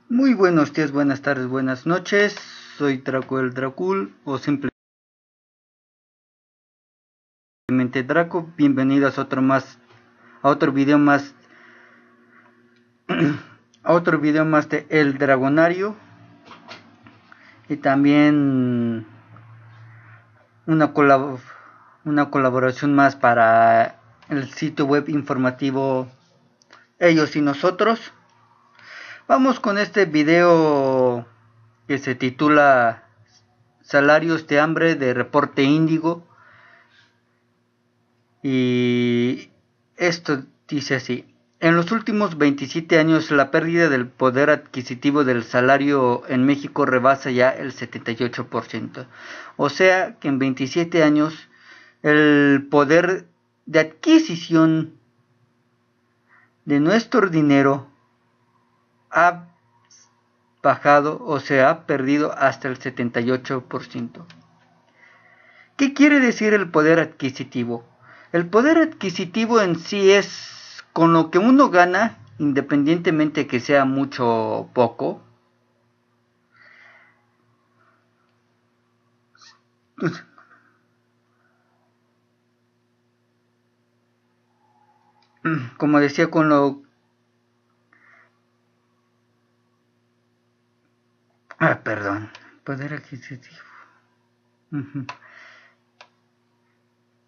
Muy buenos días, buenas tardes, buenas noches. Soy Draco el Dracul o simplemente Draco. Bienvenidos a otro video más a otro video más de El Dragonario y también una colaboración más para el sitio web informativo Ellos y Nosotros. Vamos con este video que se titula Salarios de hambre de Reporte Índigo. Y esto dice así: en los últimos 27 años la pérdida del poder adquisitivo del salario en México rebasa ya el 78%. O sea que en 27 años el poder de adquisición de nuestro dinero ha bajado o se ha perdido hasta el 78%. ¿Qué quiere decir el poder adquisitivo? El poder adquisitivo en sí es con lo que uno gana, independientemente que sea mucho o poco. Como decía, con lo... perdón. Poder adquisitivo.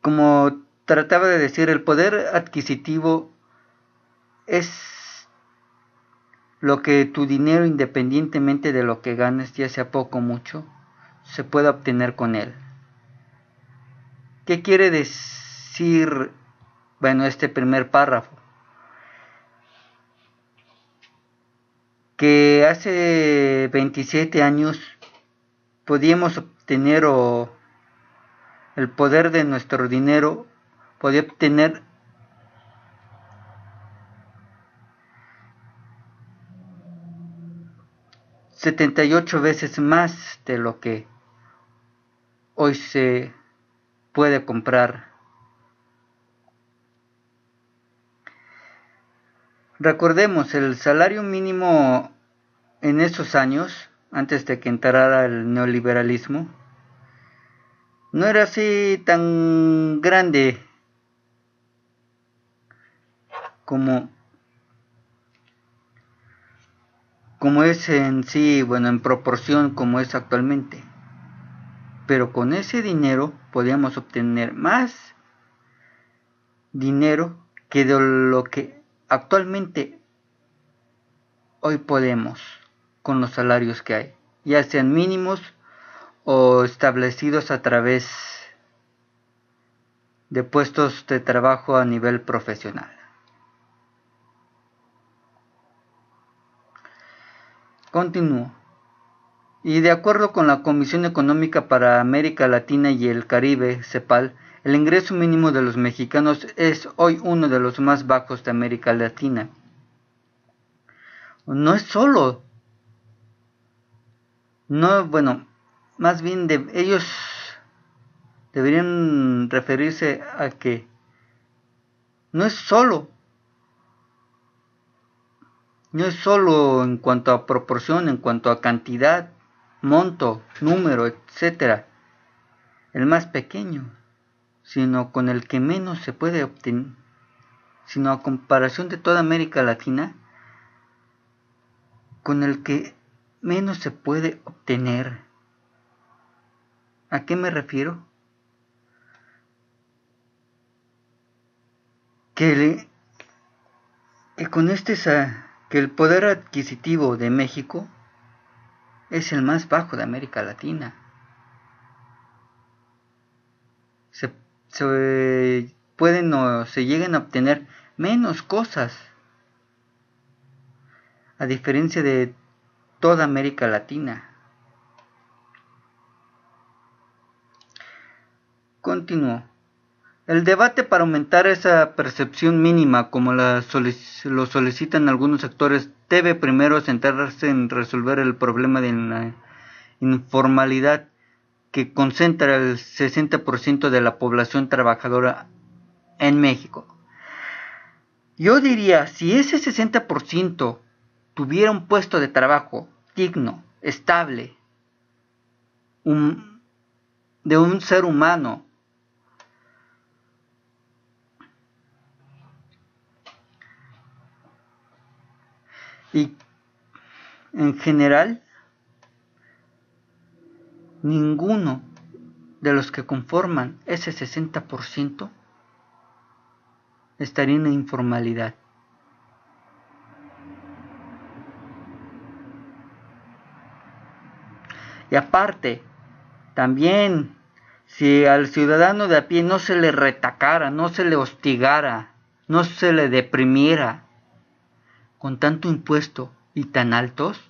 Como trataba de decir, el poder adquisitivo es lo que tu dinero, independientemente de lo que ganes, ya sea poco o mucho, se puede obtener con él. ¿Qué quiere decir, este primer párrafo? Que hace 27 años podíamos obtener el poder de nuestro dinero, podía obtener 78 veces más de lo que hoy se puede comprar. Recordemos, el salario mínimo en esos años, antes de que entrara el neoliberalismo, no era así tan grande como es en sí, en proporción como es actualmente. Pero con ese dinero podíamos obtener más dinero que de lo que actualmente hoy podemos con los salarios que hay, ya sean mínimos o establecidos a través de puestos de trabajo a nivel profesional. Continúo. Y de acuerdo con la Comisión Económica para América Latina y el Caribe, CEPAL, el ingreso mínimo de los mexicanos es hoy uno de los más bajos de América Latina. No es solo, más bien ellos deberían referirse a que no es solo en cuanto a proporción, en cuanto a cantidad, monto, número, etcétera, el más pequeño, sino con el que menos se puede obtener, sino a comparación de toda América Latina, con el que menos se puede obtener. ¿A qué me refiero? Que con que el poder adquisitivo de México es el más bajo de América Latina. Se pueden o se llegan a obtener menos cosas, a diferencia de toda América Latina. Continúo. El debate para aumentar esa percepción mínima, como lo solicitan algunos sectores, debe primero centrarse en resolver el problema de la informalidad que concentra el 60% de la población trabajadora en México. Yo diría, si ese 60% tuviera un puesto de trabajo digno, estable, de un ser humano, y en general ninguno de los que conforman ese 60% estaría en la informalidad. Y aparte, también, si al ciudadano de a pie no se le retacara, no se le hostigara, no se le deprimiera con tanto impuesto y tan altos,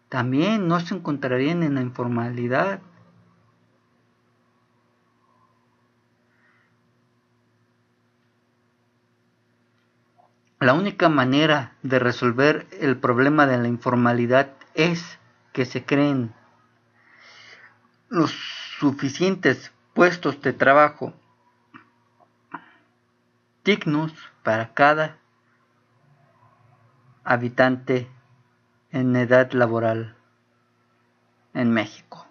también no se encontrarían en la informalidad. La única manera de resolver el problema de la informalidad es que se creen los suficientes puestos de trabajo dignos para cada habitante en edad laboral en México.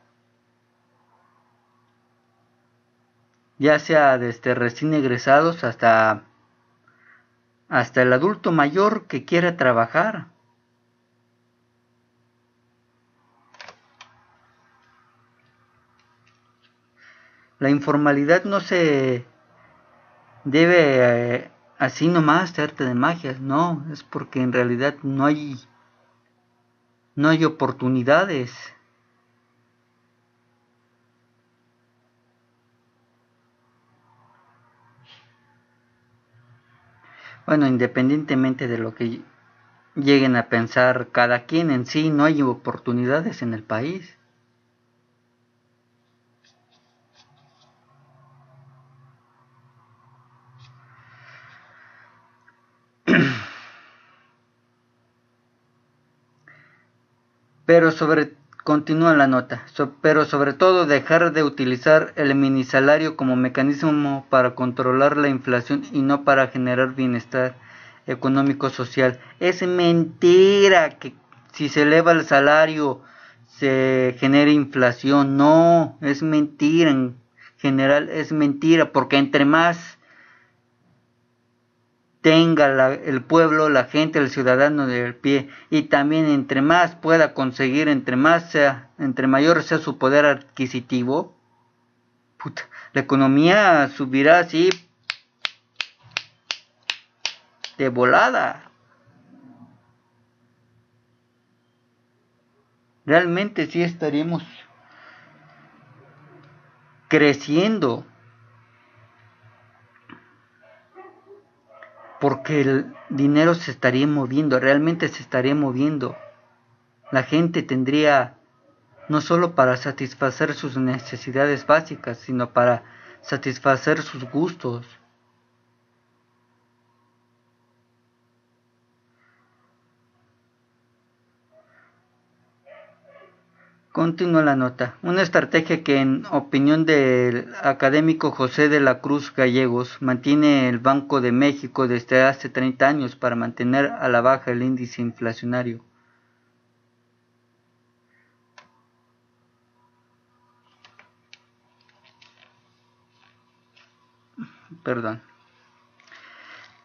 Ya sea desde recién egresados hasta el adulto mayor que quiera trabajar. La informalidad no se debe así nomás de arte de magia, no, es porque en realidad no hay oportunidades. Bueno, independientemente de lo que lleguen a pensar cada quien en sí, no hay oportunidades en el país. Continúa la nota, pero sobre todo dejar de utilizar el minisalario como mecanismo para controlar la inflación y no para generar bienestar económico social. Es mentira que si se eleva el salario se genere inflación. No, es mentira. En general es mentira, porque entre más tenga el pueblo, la gente, el ciudadano del pie, y también entre más pueda conseguir, entre mayor sea su poder adquisitivo, la economía subirá así de volada. Realmente sí estaríamos creciendo, porque el dinero se estaría moviendo, realmente se estaría moviendo. La gente tendría no solo para satisfacer sus necesidades básicas, sino para satisfacer sus gustos. Continúa la nota. Una estrategia que, en opinión del académico José de la Cruz Gallegos, mantiene el Banco de México desde hace 30 años para mantener a la baja el índice inflacionario. Perdón.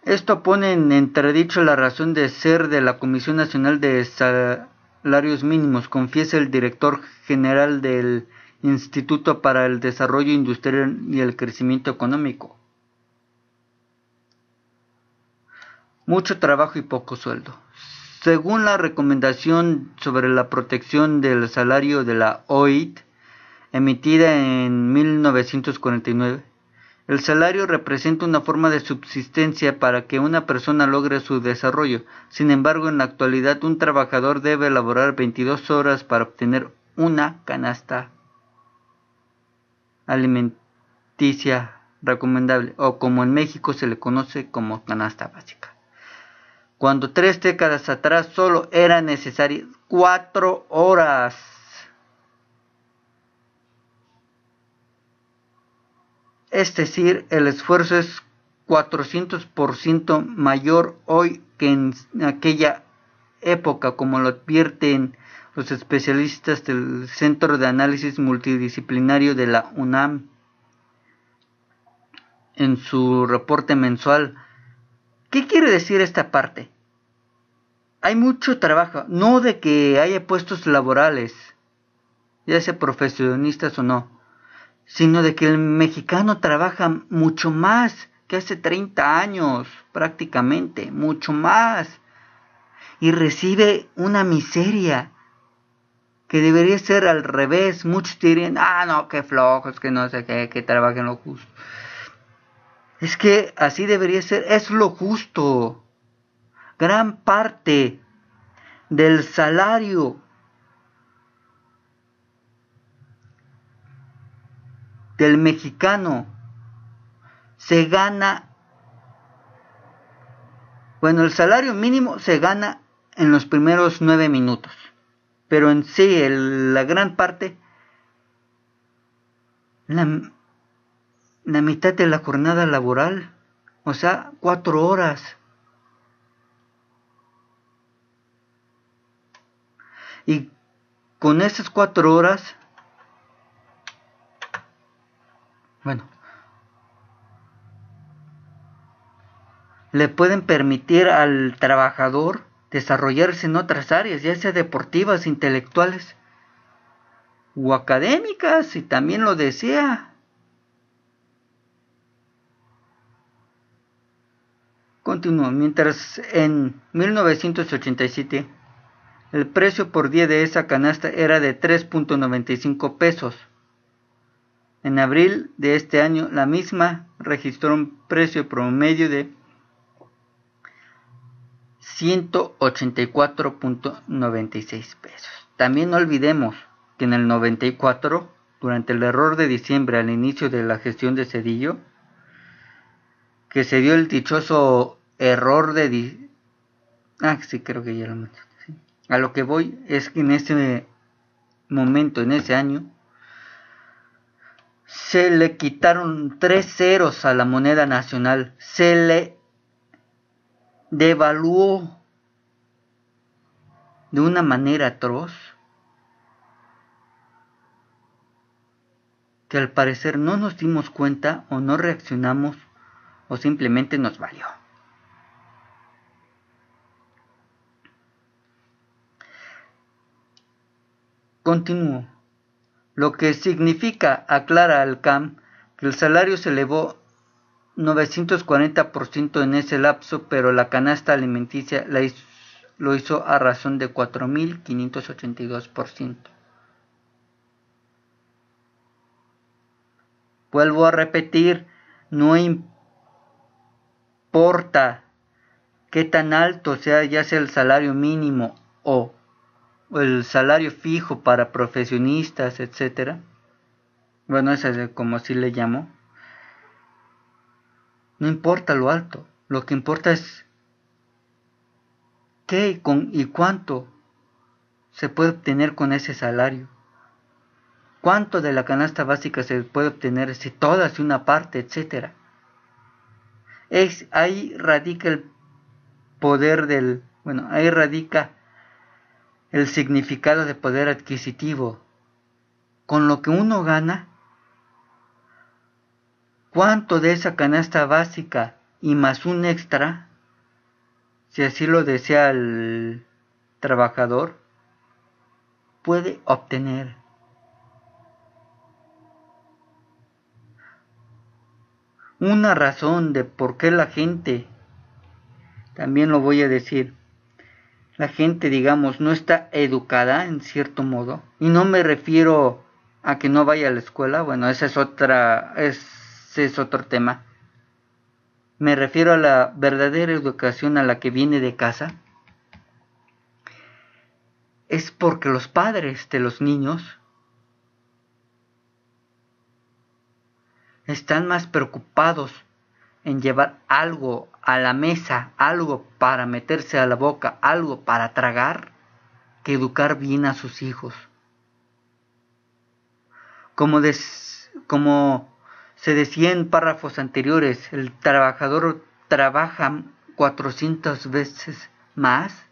Esto pone en entredicho la razón de ser de la Comisión Nacional de Salarios Mínimos, confiesa el director general del Instituto para el Desarrollo Industrial y el Crecimiento Económico. Mucho trabajo y poco sueldo. Según la recomendación sobre la protección del salario de la OIT, emitida en 1949, el salario representa una forma de subsistencia para que una persona logre su desarrollo. Sin embargo, en la actualidad, un trabajador debe elaborar 22 horas para obtener una canasta alimenticia recomendable, o como en México se le conoce como canasta básica. Cuando 3 décadas atrás solo eran necesarias 4 horas. Es decir, el esfuerzo es 400% mayor hoy que en aquella época, como lo advierten los especialistas del Centro de Análisis Multidisciplinario de la UNAM en su reporte mensual. ¿Qué quiere decir esta parte? Hay mucho trabajo, no de que haya puestos laborales, ya sea profesionistas o no, sino de que el mexicano trabaja mucho más que hace 30 años, prácticamente, mucho más, y recibe una miseria que debería ser al revés. Muchos dirían, no, qué flojos, que no sé qué, que trabajen lo justo. Es que así debería ser, es lo justo. Gran parte del salario del mexicano se gana, bueno, el salario mínimo se gana en los primeros 9 minutos, pero en sí la gran parte, la mitad de la jornada laboral, o sea, 4 horas. Y con esas 4 horas, bueno, le pueden permitir al trabajador desarrollarse en otras áreas, ya sea deportivas, intelectuales o académicas, si también lo desea. Continúo. Mientras en 1987 el precio por día de esa canasta era de 3.95 pesos. En abril de este año la misma registró un precio promedio de 184.96 pesos. También no olvidemos que en el 94, durante el error de diciembre al inicio de la gestión de Zedillo, que se dio el dichoso error de... sí, creo que ya lo mencioné. ¿Sí? A lo que voy es que en ese momento, en ese año, se le quitaron 3 ceros a la moneda nacional. Se le devaluó de una manera atroz que al parecer no nos dimos cuenta o no reaccionamos o simplemente nos valió. Continúo. Lo que significa, aclara Alcam, que el salario se elevó 940% en ese lapso, pero la canasta alimenticia lo hizo a razón de 4.582%. Vuelvo a repetir, no importa qué tan alto sea, ya sea el salario mínimo o el salario fijo para profesionistas, etcétera. Bueno, eso es como así le llamo. No importa lo alto, lo que importa es qué y cuánto se puede obtener con ese salario. ¿Cuánto de la canasta básica se puede obtener? Si toda, si una parte, etcétera. Ahí radica el poder ahí radica el significado de poder adquisitivo. Con lo que uno gana, ¿cuánto de esa canasta básica y más un extra, si así lo desea el trabajador, puede obtener? Una razón de por qué la gente, también lo voy a decir, la gente, digamos, no está educada en cierto modo, y no me refiero a que no vaya a la escuela, bueno, ese es otro tema. Me refiero a la verdadera educación a la que viene de casa. Es porque los padres de los niños están más preocupados en llevar algo a la mesa, algo para meterse a la boca, algo para tragar, que educar bien a sus hijos. Como Se decía en párrafos anteriores, el trabajador trabaja 400 veces más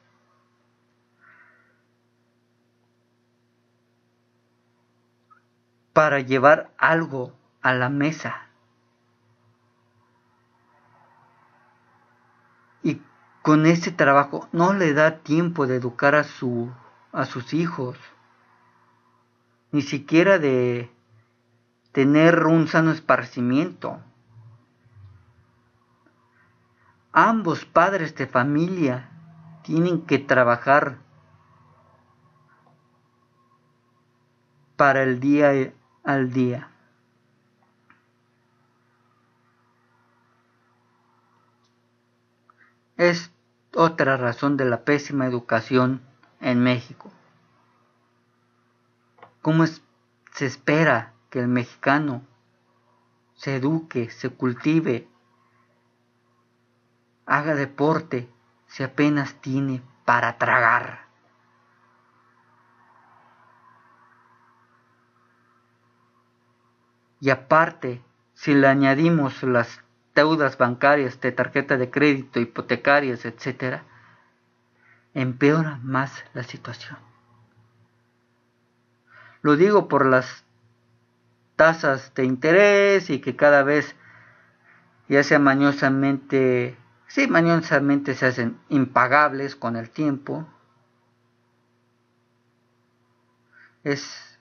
para llevar algo a la mesa. Y con ese trabajo no le da tiempo de educar a sus hijos, ni siquiera de tener un sano esparcimiento. Ambos padres de familia tienen que trabajar para el día al día. Es otra razón de la pésima educación en México. ¿Cómo se espera que el mexicano se eduque, se cultive, haga deporte, si apenas tiene para tragar? Y aparte, si le añadimos las deudas bancarias de tarjeta de crédito, hipotecarias, etc., empeora más la situación. Lo digo por las tasas de interés y que cada vez, ya sea mañosamente se hacen impagables con el tiempo.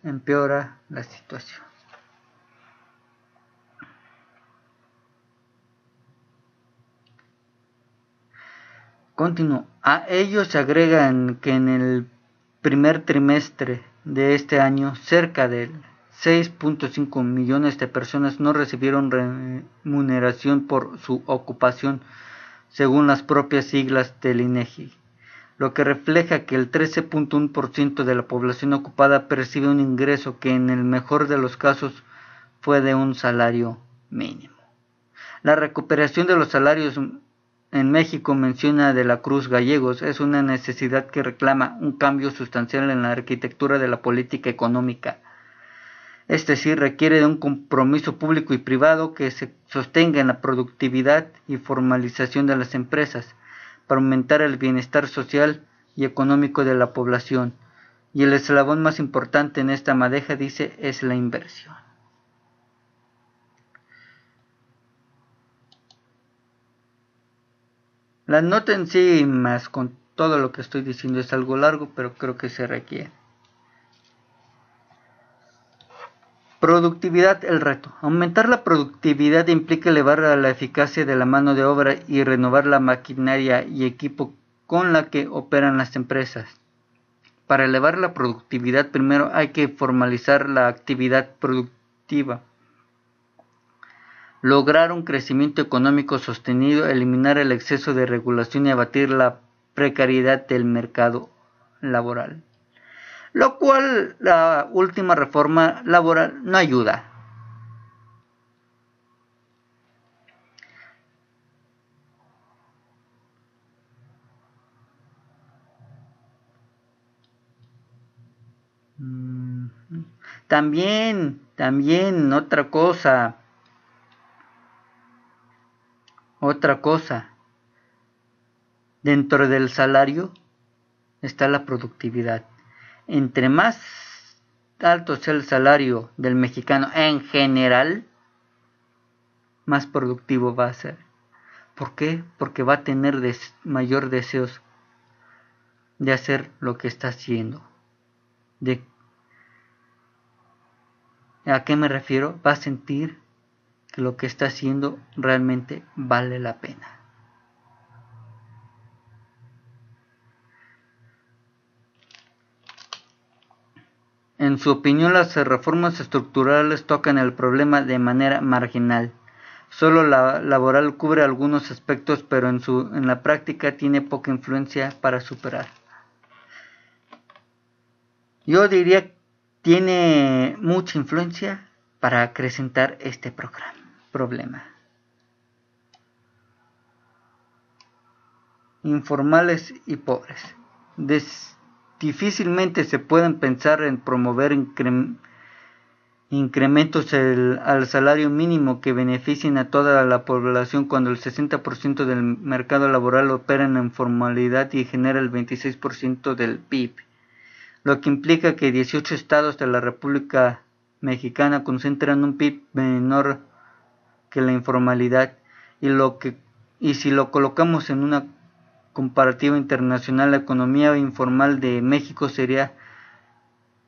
Empeora la situación. Continúo. A ello se agregan que en el primer trimestre de este año, cerca de 6.5 millones de personas no recibieron remuneración por su ocupación, según las propias siglas del INEGI, lo que refleja que el 13.1% de la población ocupada percibe un ingreso que en el mejor de los casos fue de un salario mínimo. La recuperación de los salarios en México, menciona de la Cruz Gallegos, es una necesidad que reclama un cambio sustancial en la arquitectura de la política económica. Es decir, requiere de un compromiso público y privado que se sostenga en la productividad y formalización de las empresas para aumentar el bienestar social y económico de la población. Y el eslabón más importante en esta madeja, dice, es la inversión. La nota en sí, más con todo lo que estoy diciendo, es algo largo, pero creo que se requiere. Productividad, el reto. Aumentar la productividad implica elevar la eficacia de la mano de obra y renovar la maquinaria y equipo con la que operan las empresas. Para elevar la productividad, primero hay que formalizar la actividad productiva, lograr un crecimiento económico sostenido, eliminar el exceso de regulación y abatir la precariedad del mercado laboral. Lo cual la última reforma laboral no ayuda. También otra cosa, dentro del salario está la productividad. Entre más alto sea el salario del mexicano en general, más productivo va a ser. ¿Por qué? Porque va a tener mayor deseos de hacer lo que está haciendo. ¿A qué me refiero? Va a sentir que lo que está haciendo realmente vale la pena. En su opinión, las reformas estructurales tocan el problema de manera marginal. Solo la laboral cubre algunos aspectos, pero en la práctica tiene poca influencia para superar. Yo diría que tiene mucha influencia para acrecentar este problema. Informales y pobres. Difícilmente se pueden pensar en promover incrementos al salario mínimo que beneficien a toda la población cuando el 60% del mercado laboral opera en la informalidad y genera el 26% del PIB, lo que implica que 18 estados de la República Mexicana concentran un PIB menor que la informalidad, y si lo colocamos en una comparativa internacional, la economía informal de México sería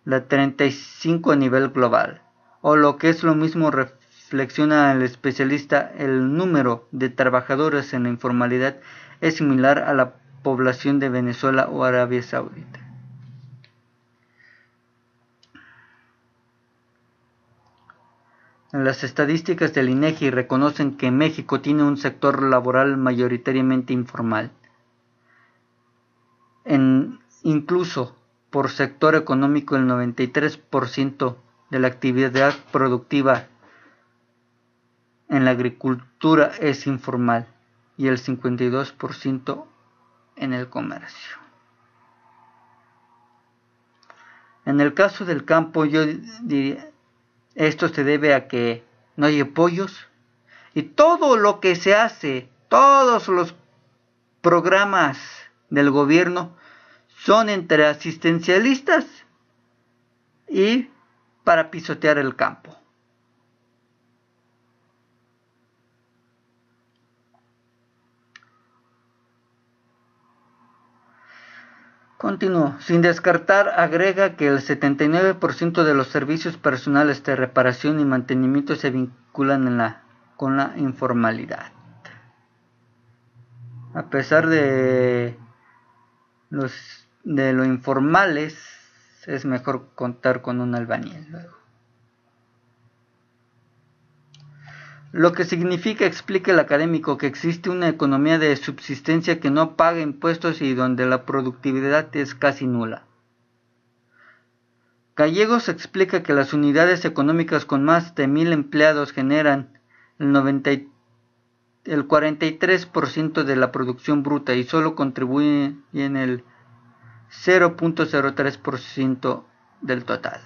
la 35 a nivel global, o lo que es lo mismo, reflexiona el especialista, el número de trabajadores en la informalidad es similar a la población de Venezuela o Arabia Saudita. Las estadísticas del INEGI reconocen que México tiene un sector laboral mayoritariamente informal. Incluso por sector económico, el 93% de la actividad productiva en la agricultura es informal y el 52% en el comercio. En el caso del campo, yo diría, esto se debe a que no hay apoyos y todo lo que se hace, todos los programas del gobierno son entre asistencialistas y para pisotear el campo. Continúo. Sin descartar, agrega que el 79% de los servicios personales de reparación y mantenimiento se vinculan con la informalidad. A pesar de lo informales, es mejor contar con un albañil luego. Lo que significa, explica el académico, que existe una economía de subsistencia que no paga impuestos y donde la productividad es casi nula. Gallegos explica que las unidades económicas con más de 1,000 empleados generan el 43% de la producción bruta y solo contribuyen en el 0.03% del total.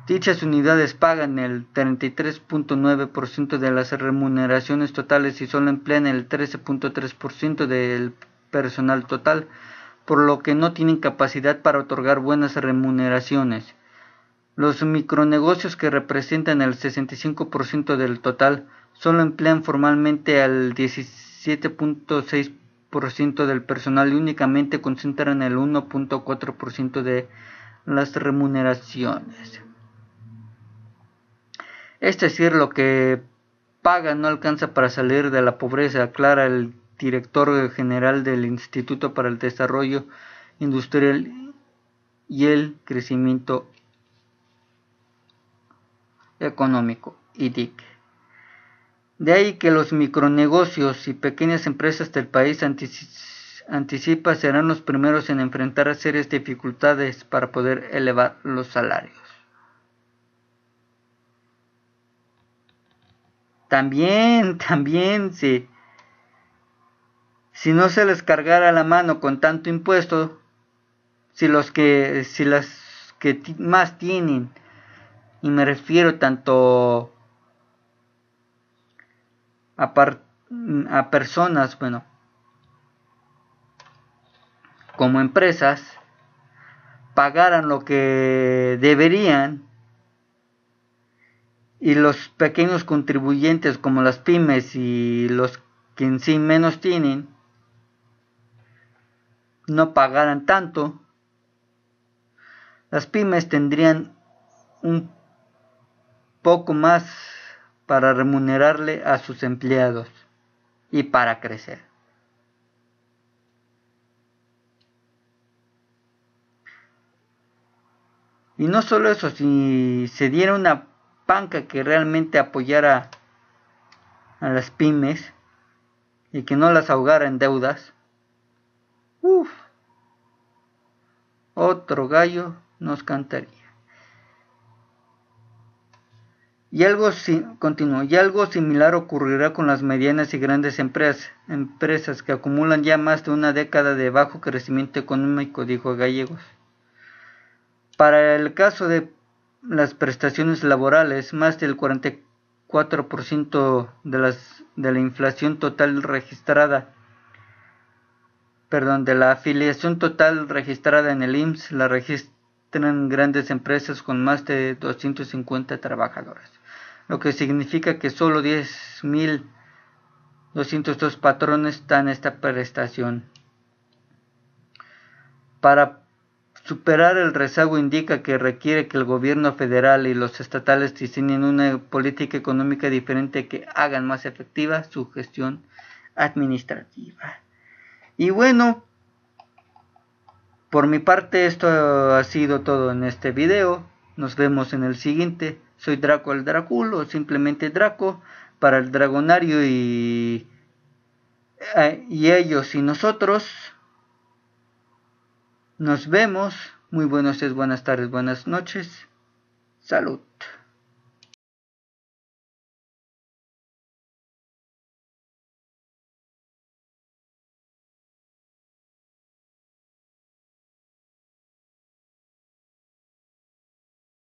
Dichas unidades pagan el 33.9% de las remuneraciones totales y solo emplean el 13.3% del personal total, por lo que no tienen capacidad para otorgar buenas remuneraciones. Los micronegocios, que representan el 65% del total, solo emplean formalmente al 17.6% del personal y únicamente concentran el 1.4% de las remuneraciones. Es decir, lo que paga no alcanza para salir de la pobreza, aclara el director general del Instituto para el Desarrollo Industrial y el Crecimiento Económico, IDIC. De ahí que los micronegocios y pequeñas empresas del país anticipa serán los primeros en enfrentar serias dificultades para poder elevar los salarios. También, si no se les cargara la mano con tanto impuesto, si las que más tienen, y me refiero tanto a personas, como empresas, pagaran lo que deberían, y los pequeños contribuyentes como las pymes y los que en sí menos tienen no pagaran tanto, las pymes tendrían un poco más para remunerarle a sus empleados y para crecer. Y no solo eso, si se diera una banca que realmente apoyara a las pymes y que no las ahogara en deudas, otro gallo nos cantaría. Y algo similar ocurrirá con las medianas y grandes empresas que acumulan ya más de una década de bajo crecimiento económico, dijo Gallegos. Para el caso de las prestaciones laborales, más del 44% de la inflación total registrada, de la afiliación total registrada en el IMSS, la registran grandes empresas con más de 250 trabajadores, lo que significa que solo 10.202 patrones dan esta prestación. Para superar el rezago indica que requiere que el gobierno federal y los estatales diseñen una política económica diferente que hagan más efectiva su gestión administrativa. Y bueno, por mi parte esto ha sido todo en este video. Nos vemos en el siguiente. Soy Draco el Dracul o simplemente Draco para el Dragonario y ellos y nosotros. Nos vemos. Muy buenos días, buenas tardes, buenas noches. Salud.